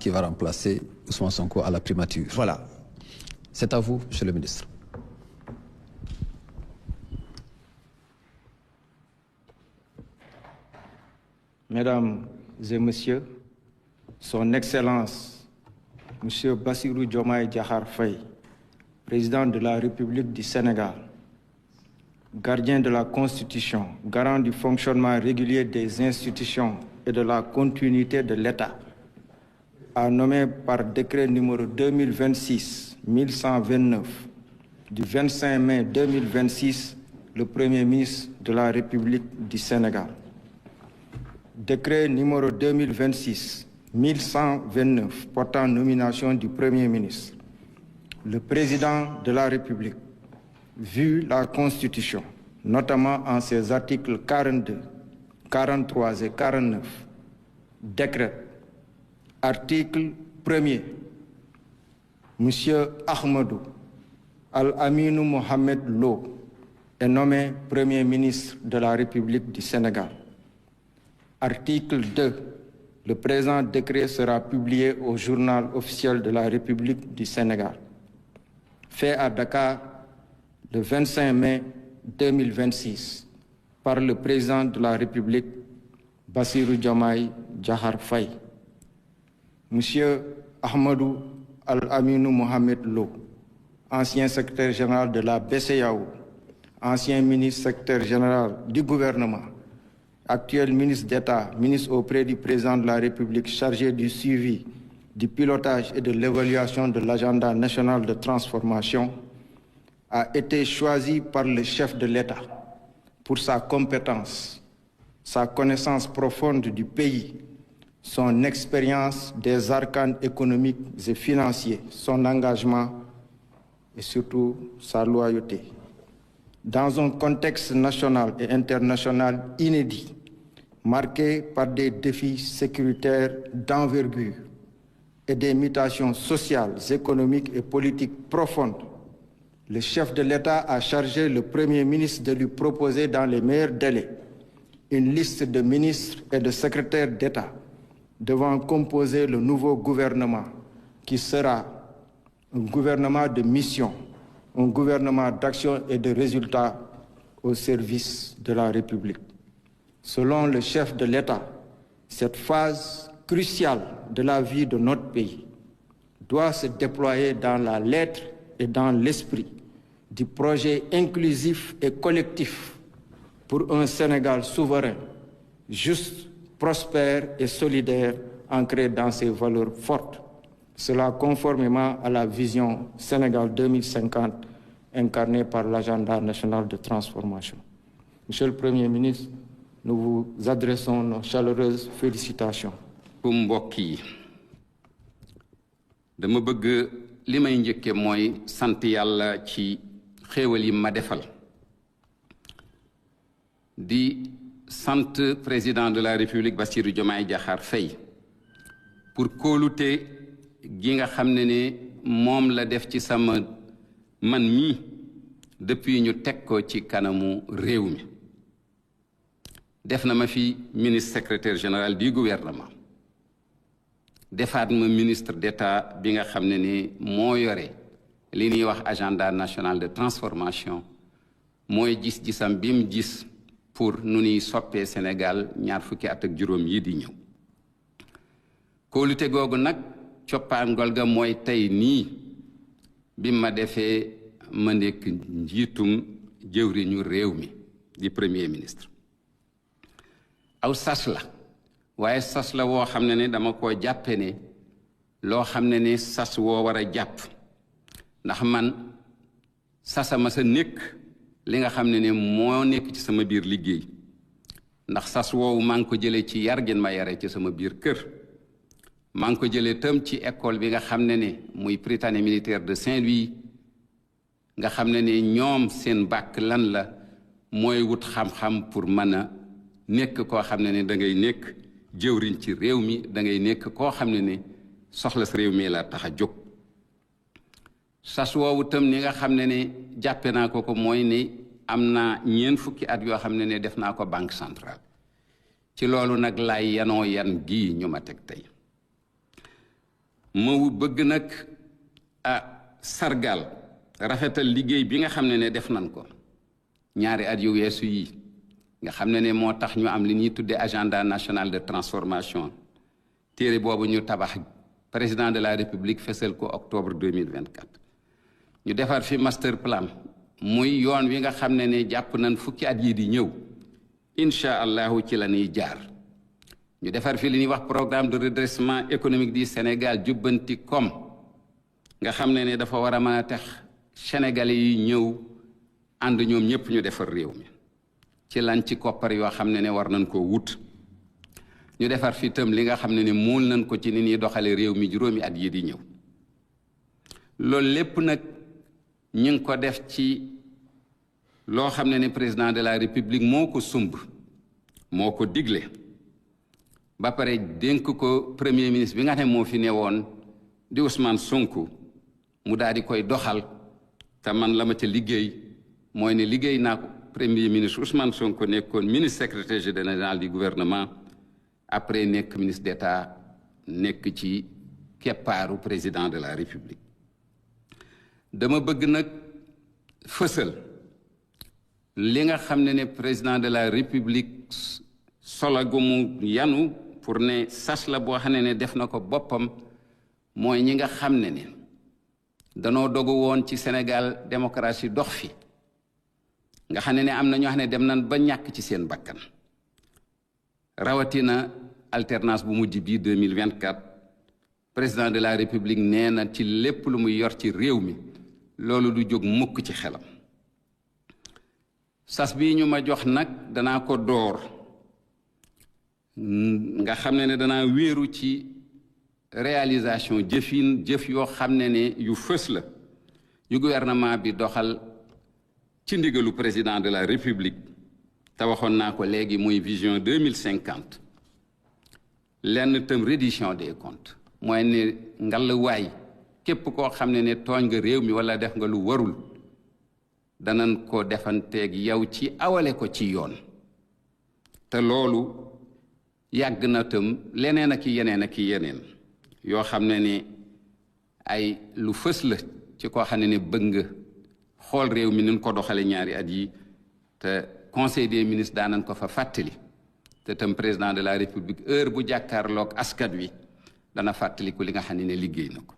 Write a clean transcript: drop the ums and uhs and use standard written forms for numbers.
qui va remplacer Ousmane Sonko à la primature. Voilà. C'est à vous, Monsieur le ministre. Mesdames et Messieurs, Son Excellence, Monsieur Bassirou Diomaye Diakhar Faye, Président de la République du Sénégal, gardien de la Constitution, garant du fonctionnement régulier des institutions et de la continuité de l'État, a nommé par décret numéro 2026-1129 du 25 mai 2026 le Premier ministre de la République du Sénégal. Décret numéro 2026-1129 portant nomination du Premier ministre. Le Président de la République, vu la Constitution, notamment en ses articles 42, 43 et 49, décrète, article 1er, M. Ahmadou Al-Aminou Mohamed Lo est nommé Premier ministre de la République du Sénégal. Article 2. Le présent décret sera publié au journal officiel de la République du Sénégal. Fait à Dakar le 25 mai 2026 par le président de la République, Bassirou Diomaye Diakhar Faye. Monsieur Ahmadou Al-Aminou Mohamed Lo, ancien secrétaire général de la BCEAO, ancien ministre secrétaire général du gouvernement, actuel ministre d'État, ministre auprès du président de la République chargé du suivi, du pilotage et de l'évaluation de l'agenda national de transformation, a été choisi par le chef de l'État pour sa compétence, sa connaissance profonde du pays, son expérience des arcanes économiques et financiers, son engagement et surtout sa loyauté. Dans un contexte national et international inédit, marqué par des défis sécuritaires d'envergure et des mutations sociales, économiques et politiques profondes, le chef de l'État a chargé le Premier ministre de lui proposer dans les meilleurs délais une liste de ministres et de secrétaires d'État devant composer le nouveau gouvernement qui sera un gouvernement de mission, un gouvernement d'action et de résultats au service de la République. Selon le chef de l'État, cette phase cruciale de la vie de notre pays doit se déployer dans la lettre et dans l'esprit du projet inclusif et collectif pour un Sénégal souverain, juste, prospère et solidaire, ancré dans ses valeurs fortes. Cela conformément à la vision Sénégal 2050 incarnée par l'agenda national de transformation. Monsieur le Premier ministre, nous vous adressons nos chaleureuses félicitations. pour mbokk yi dama bëgg li may njëkke mooy sant yàlla ci xéewal yi ma defal di sant président de la République Bassirou Diomaye Diakhar Faye pour kóolute gi nga xam ne moom la def ci sama man mii depuis ñu teg ko ci kanamu réew mi def na ma fi ministre secrétaire général du gouvernement defaat ma ministre d'État bi nga xam ne moo yore li ñuy wax agenda national de transformation mooy gis-gisam bi mu gis pour nu ñuy soppee Sénégal ñaar fukki at ak juróom yi di ñëw kóolute googu nag coppaangol ga mooy tey nii bi ma defee ma nekk njiitum jëwriñu réew mi di premier ministre aw sas la waaye sas la woo xam ne dama koo jàppe ne loo xam ne sas woo war a jàpp ndax man sasama sa nekk li nga xam ne moo nekk ci sama biir liggéey ndax sas woowu maa ngi ko jëlee ci yar gin ma yare ci sama biir kër maa ngi ko jëlee tam ci école bi nga xam ne muy Prytanée militaire de Saint-Louis nga xam ne ñoom seen bàkk lan la mooy wut xam-xam pour mën a nekk koo xam ne da ngay nekk jëwriñ ci réew mi da ngay nekk koo xam ne soxla sa réew mi la tax a jóg sas woowu tam ni nga xam ne jàppe naa ko mooy ne am naa ñeent fukki at yoo xam ne def naa ko banque centrale ci loolu nag laay yanoo yan gii ñu ma teg tey ma bëgg nag sargal rafetal liggéey bi nga xam ne def nañ ko ñaari at yu weesu yi nga xam ne moo tax ñu am li ñuy tuddee agenda national de transformation téere boobu ñu tabax président de la république fesal ko octobre 2024 ñu defar fi master plan muy yoon wi nga xam ne jàpp nañ fukki at yi di ñëw incha allahu ci la ñuy jaar ñu defar fi li ñuy wax programme de redressement économique du Sénégal jubbanti kom nga xam ne dafa war a mën a tax sénégalais yi ñëw ànd ñoom ñëpp ñu defar réew mi ci lan ci koppar yoo xam ne war nañ koo wut ñu defar fi itam li nga xam ne muul nañ ko ci ni ñuy doxale réew mi juróomi at yi di ñëw loolu lépp nag ñu ngi ko def ci loo xam ne président de la république moo ko sumb moo ko digle ba pare dénk ko premier ministre bi nga xam ne moo fi newoon di Ousmane Sonko mu daal di koy doxal te man la ma ca liggéey mooy ne liggéey naa ko premier ministre Ousmane Sonko nekkoon ministre secrétaire général du gouvernement après nekk ministre d'État nekk ci keppaaru président de la république dama bëgg nag fësal li nga xam ne président de la république solo mu yanu pour ne sas la boo xam ne def na ko boppam mooy ñi nga xam ne danoo dogu woon ci Sénégal démocratie dox fi nga xam ne am na ñoo xam ne dem nañ ba ñàkk ci seen bakkan rawatina alternance bu mujj bii 2024 président de la république nee na ci lépp lu muy yor ci réew mi loolu du jóg mukk ci xelam sas bii ñu ma jox nag danaa ko door nga xam ne danaa wéeru ci réalisation jëf yoo xam ne yu fës la yu gouvernement bi doxal ci ndigalu président de la république te waxoon naa ko léegi muy vision 2050 lenn tam reddition des comptes mooy ne ngal waay képp koo xam ne tooñ nga réew mi wala def nga lu warul danañ ko defanteeg yow ci awale ko ci yoon te loolu yàgg na tam leneen ak yeneen yoo xam ne ay lu fës la ci koo xam ne bëgg nga xool réew mi nun ko doxale ñaari at yi te conseil des ministres daanan ko fa fàttali te tam président de la république heure bu jàkkaarloog askan wi dana fàttaliku li nga xam ne liggéey na ko